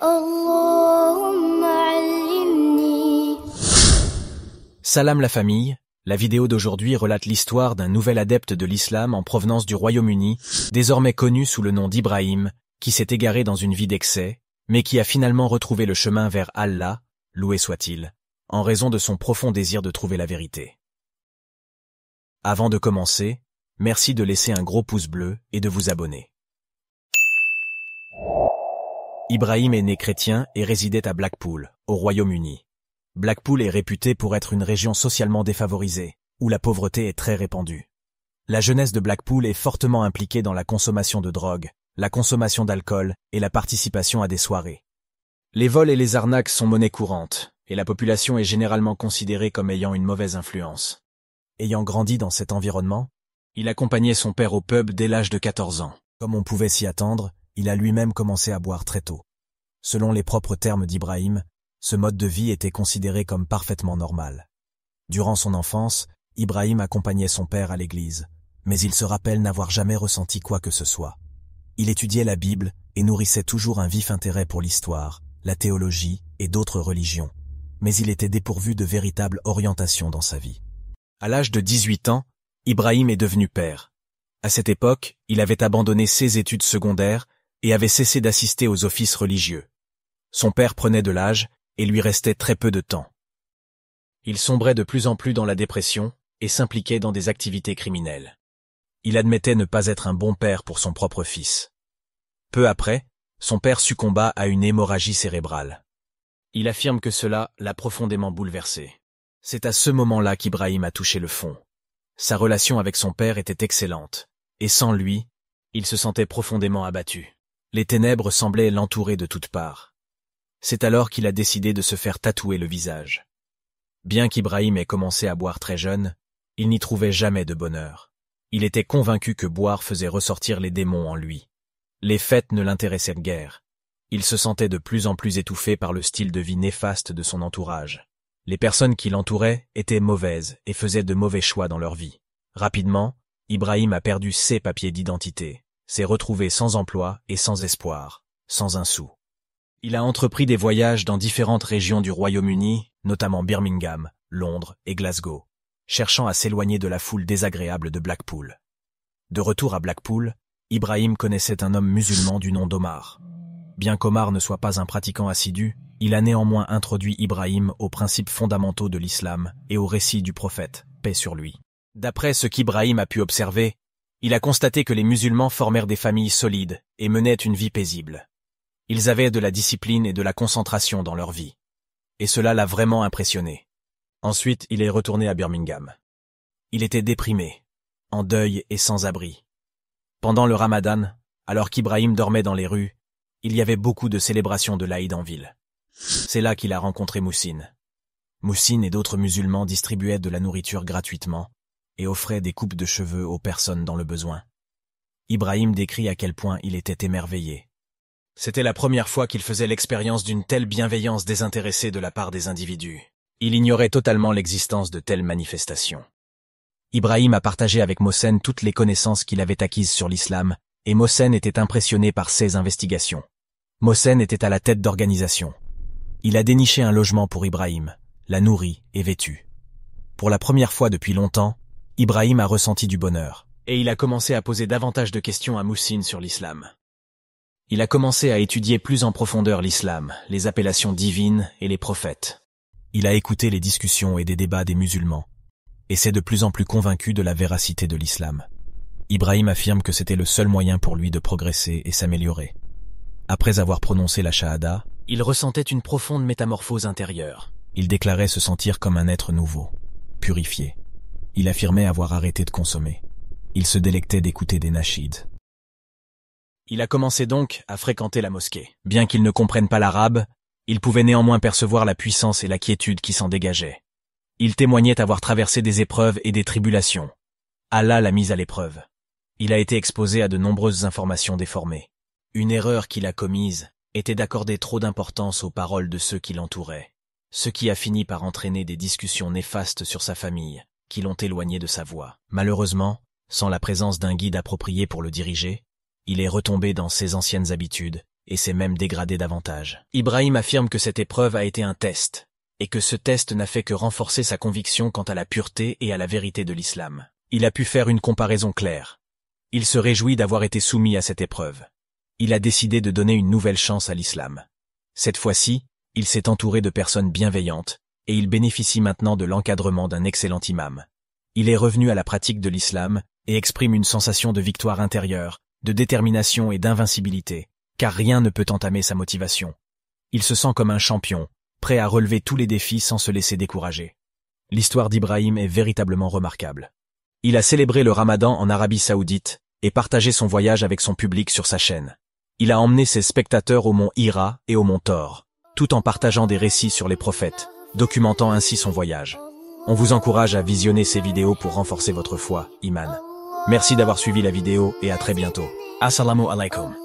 اللهم علمني. Salam la famille, la vidéo d'aujourd'hui relate l'histoire d'un nouvel adepte de l'islam en provenance du Royaume-Uni, désormais connu sous le nom d'Ibrahim, qui s'est égaré dans une vie d'excès, mais qui a finalement retrouvé le chemin vers Allah, loué soit-il, en raison de son profond désir de trouver la vérité. Avant de commencer, merci de laisser un gros pouce bleu et de vous abonner. Ibrahim est né chrétien et résidait à Blackpool, au Royaume-Uni. Blackpool est réputé pour être une région socialement défavorisée, où la pauvreté est très répandue. La jeunesse de Blackpool est fortement impliquée dans la consommation de drogue, la consommation d'alcool et la participation à des soirées. Les vols et les arnaques sont monnaie courante, et la population est généralement considérée comme ayant une mauvaise influence. Ayant grandi dans cet environnement, il accompagnait son père au pub dès l'âge de 14 ans. Comme on pouvait s'y attendre, il a lui-même commencé à boire très tôt. Selon les propres termes d'Ibrahim, ce mode de vie était considéré comme parfaitement normal. Durant son enfance, Ibrahim accompagnait son père à l'église, mais il se rappelle n'avoir jamais ressenti quoi que ce soit. Il étudiait la Bible et nourrissait toujours un vif intérêt pour l'histoire, la théologie et d'autres religions, mais il était dépourvu de véritable orientation dans sa vie. À l'âge de 18 ans, Ibrahim est devenu père. À cette époque, il avait abandonné ses études secondaires et avait cessé d'assister aux offices religieux. Son père prenait de l'âge et lui restait très peu de temps. Il sombrait de plus en plus dans la dépression et s'impliquait dans des activités criminelles. Il admettait ne pas être un bon père pour son propre fils. Peu après, son père succomba à une hémorragie cérébrale. Il affirme que cela l'a profondément bouleversé. C'est à ce moment-là qu'Ibrahim a touché le fond. Sa relation avec son père était excellente, et sans lui, il se sentait profondément abattu. Les ténèbres semblaient l'entourer de toutes parts. C'est alors qu'il a décidé de se faire tatouer le visage. Bien qu'Ibrahim ait commencé à boire très jeune, il n'y trouvait jamais de bonheur. Il était convaincu que boire faisait ressortir les démons en lui. Les fêtes ne l'intéressaient guère. Il se sentait de plus en plus étouffé par le style de vie néfaste de son entourage. Les personnes qui l'entouraient étaient mauvaises et faisaient de mauvais choix dans leur vie. Rapidement, Ibrahim a perdu ses papiers d'identité, s'est retrouvé sans emploi et sans espoir, sans un sou. Il a entrepris des voyages dans différentes régions du Royaume-Uni, notamment Birmingham, Londres et Glasgow, cherchant à s'éloigner de la foule désagréable de Blackpool. De retour à Blackpool, Ibrahim connaissait un homme musulman du nom d'Omar. Bien qu'Omar ne soit pas un pratiquant assidu, il a néanmoins introduit Ibrahim aux principes fondamentaux de l'islam et aux récits du prophète, paix sur lui. D'après ce qu'Ibrahim a pu observer, il a constaté que les musulmans formèrent des familles solides et menaient une vie paisible. Ils avaient de la discipline et de la concentration dans leur vie. Et cela l'a vraiment impressionné. Ensuite, il est retourné à Birmingham. Il était déprimé, en deuil et sans abri. Pendant le Ramadan, alors qu'Ibrahim dormait dans les rues, il y avait beaucoup de célébrations de l'Aïd en ville. C'est là qu'il a rencontré Moussine. Moussine et d'autres musulmans distribuaient de la nourriture gratuitement et offraient des coupes de cheveux aux personnes dans le besoin. Ibrahim décrit à quel point il était émerveillé. C'était la première fois qu'il faisait l'expérience d'une telle bienveillance désintéressée de la part des individus. Il ignorait totalement l'existence de telles manifestations. Ibrahim a partagé avec Mohsen toutes les connaissances qu'il avait acquises sur l'islam, et Mohsen était impressionné par ses investigations. Mohsen était à la tête d'organisation. Il a déniché un logement pour Ibrahim, l'a nourri et vêtu. Pour la première fois depuis longtemps, Ibrahim a ressenti du bonheur, et il a commencé à poser davantage de questions à Moussine sur l'islam. Il a commencé à étudier plus en profondeur l'islam, les appellations divines et les prophètes. Il a écouté les discussions et des débats des musulmans, et s'est de plus en plus convaincu de la véracité de l'islam. Ibrahim affirme que c'était le seul moyen pour lui de progresser et s'améliorer. Après avoir prononcé la shahada, il ressentait une profonde métamorphose intérieure. Il déclarait se sentir comme un être nouveau, purifié. Il affirmait avoir arrêté de consommer. Il se délectait d'écouter des nashids. Il a commencé donc à fréquenter la mosquée. Bien qu'il ne comprenne pas l'arabe, il pouvait néanmoins percevoir la puissance et la quiétude qui s'en dégageaient. Il témoignait avoir traversé des épreuves et des tribulations. Allah l'a mis à l'épreuve. Il a été exposé à de nombreuses informations déformées. Une erreur qu'il a commise était d'accorder trop d'importance aux paroles de ceux qui l'entouraient, ce qui a fini par entraîner des discussions néfastes sur sa famille, qui l'ont éloigné de sa voie. Malheureusement, sans la présence d'un guide approprié pour le diriger, il est retombé dans ses anciennes habitudes et s'est même dégradé davantage. Ibrahim affirme que cette épreuve a été un test, et que ce test n'a fait que renforcer sa conviction quant à la pureté et à la vérité de l'islam. Il a pu faire une comparaison claire. Il se réjouit d'avoir été soumis à cette épreuve. Il a décidé de donner une nouvelle chance à l'islam. Cette fois-ci, il s'est entouré de personnes bienveillantes, et il bénéficie maintenant de l'encadrement d'un excellent imam. Il est revenu à la pratique de l'islam, et exprime une sensation de victoire intérieure, de détermination et d'invincibilité, car rien ne peut entamer sa motivation. Il se sent comme un champion, prêt à relever tous les défis sans se laisser décourager. L'histoire d'Ibrahim est véritablement remarquable. Il a célébré le Ramadan en Arabie Saoudite et partagé son voyage avec son public sur sa chaîne. Il a emmené ses spectateurs au mont Hira et au mont Thor, tout en partageant des récits sur les prophètes, documentant ainsi son voyage. On vous encourage à visionner ces vidéos pour renforcer votre foi, Iman. Merci d'avoir suivi la vidéo et à très bientôt. Assalamu alaikum.